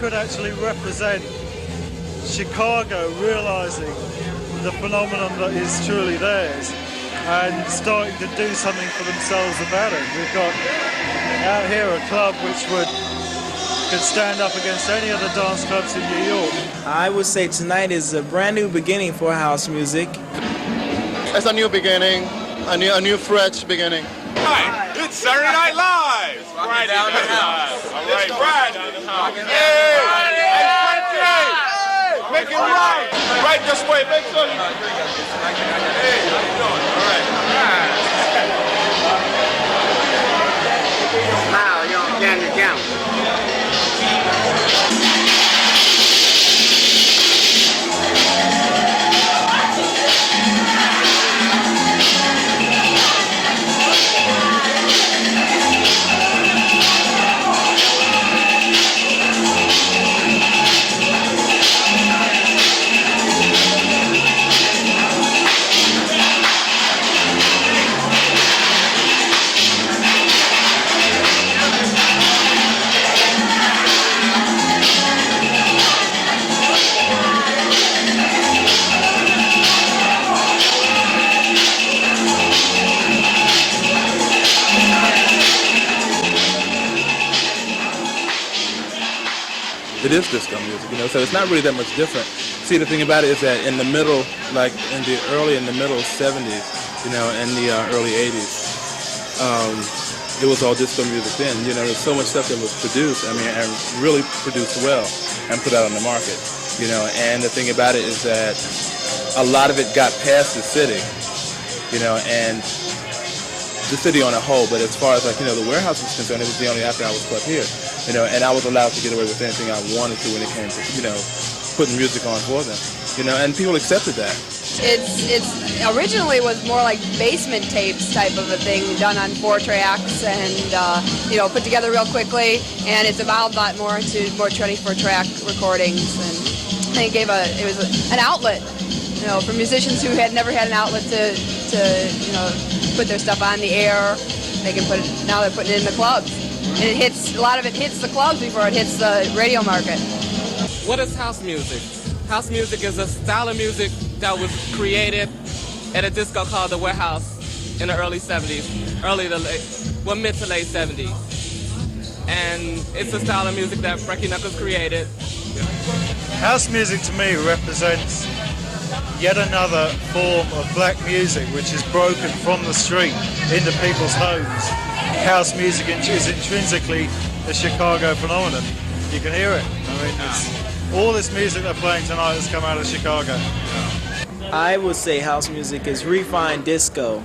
could actually represent Chicago realizing the phenomenon that is truly theirs and starting to do something for themselves about it. We've got out here a club which could stand up against any other dance clubs in New York. I would say tonight is a brand new beginning for house music. It's a new beginning, a new fresh beginning. Hi, it's Saturday Night Live. It's Friday Night Live. All right, Friday. Hey, make it right. Right this way. Make sure you. Hey, how you doing? All right. Smile, you don't stand your camera. It is disco music, so it's not really that much different. See, the thing about it is that in the middle, like in the middle 70s, and the early 80s, it was all disco music then. There's so much stuff that was produced, and really produced well and put out on the market, and the thing about it is that a lot of it got past the city, and the city on a whole, but as far as the warehouse is concerned, it was the only after-hours club here. And I was allowed to get away with anything I wanted to when it came to, putting music on for them, and people accepted that. It's originally was more like basement tapes type of a thing, done on 4 tracks and, put together real quickly, and it's evolved a lot more into more 24-track recordings, and I think it was an outlet, for musicians who had never had an outlet to put their stuff on the air. They can now they're putting it in the clubs. And a lot of it hits the clubs before it hits the radio market. What is house music? House music is a style of music that was created at a disco called the Warehouse in the early 70s, mid to late 70s. And it's a style of music that Frankie Knuckles created. House music to me represents yet another form of black music which is broken from the street into people's homes. House music is intrinsically a Chicago phenomenon. You can hear it. It's, all this music they're playing tonight has come out of Chicago. I would say house music is refined disco.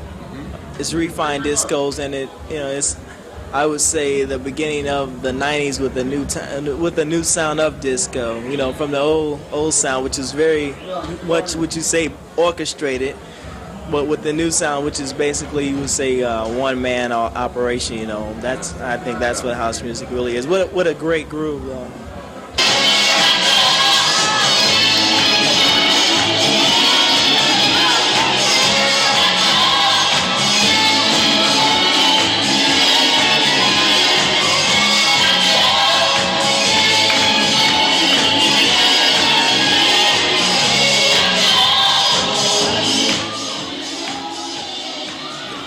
It's refined discos, and it's, I would say, the beginning of the 90s with the new sound of disco. From the old sound, which is very much, would you say, orchestrated. But with the new sound, which is basically, you would say, one-man operation, I think that's what house music really is. What a great groove.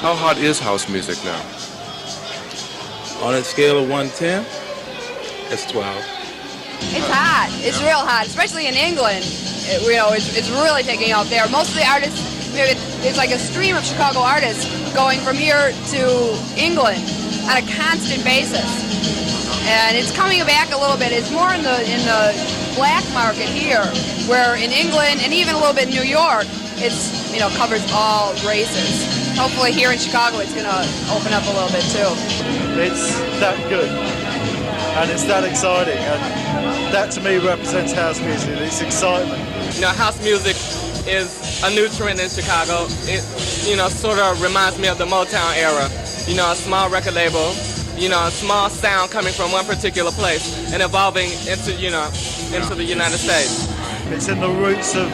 How hot is house music now? On a scale of 1 to 10, it's 12. It's hot. It's real hot, especially in England. It's really taking off there. Most of the artists, it's like a stream of Chicago artists going from here to England on a constant basis. And it's coming back a little bit. It's more in the black market here, where in England and even a little bit in New York, it's covers all races. Hopefully here in Chicago it's going to open up a little bit too. It's that good and it's that exciting, and that to me represents house music. It's excitement. House music is a new trend in Chicago. It sort of reminds me of the Motown era. A small record label, a small sound coming from one particular place and evolving into the United States. It's in the roots of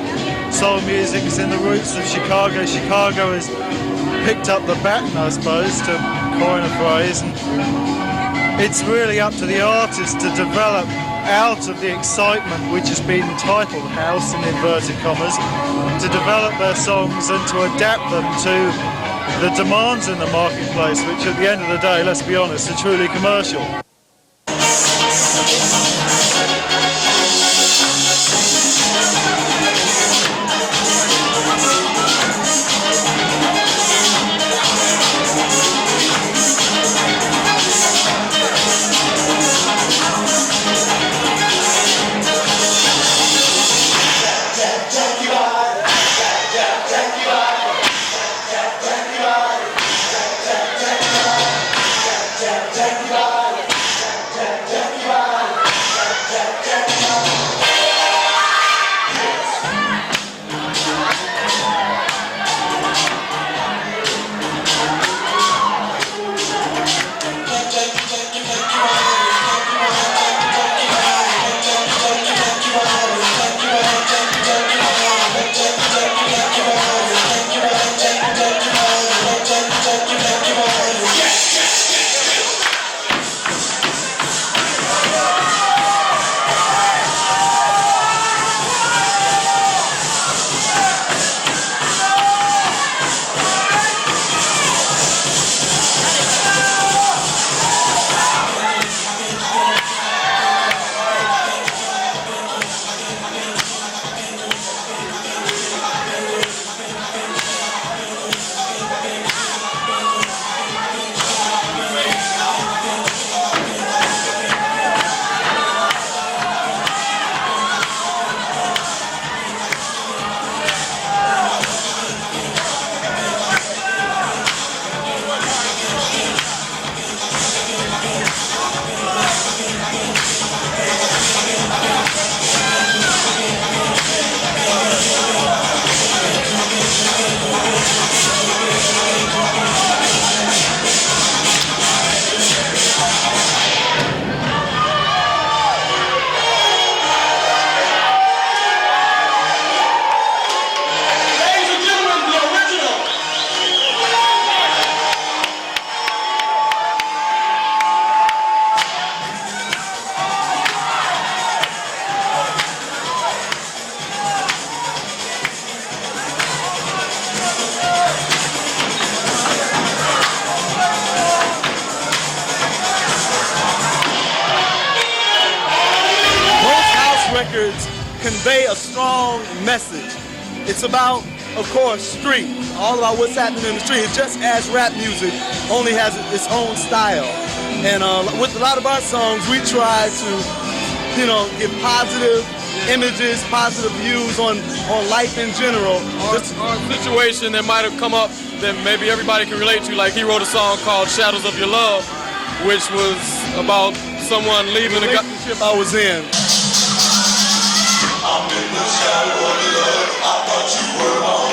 soul music, it's in the roots of Chicago. Chicago has picked up the baton, I suppose, to coin a phrase, and it's really up to the artist to develop out of the excitement which has been titled house in inverted commas, to develop their songs and to adapt them to the demands in the marketplace, which at the end of the day, let's be honest, are truly commercial. Records convey a strong message. It's about, of course, street, all about what's happening in the street. It's just as rap music only has its own style. And with a lot of our songs, we try to, give positive images, positive views on life in general. Or a situation that might have come up that maybe everybody can relate to. Like he wrote a song called Shadows of Your Love, which was about someone leaving the relationship I was in. I'm in the shadow of your love. I thought you were my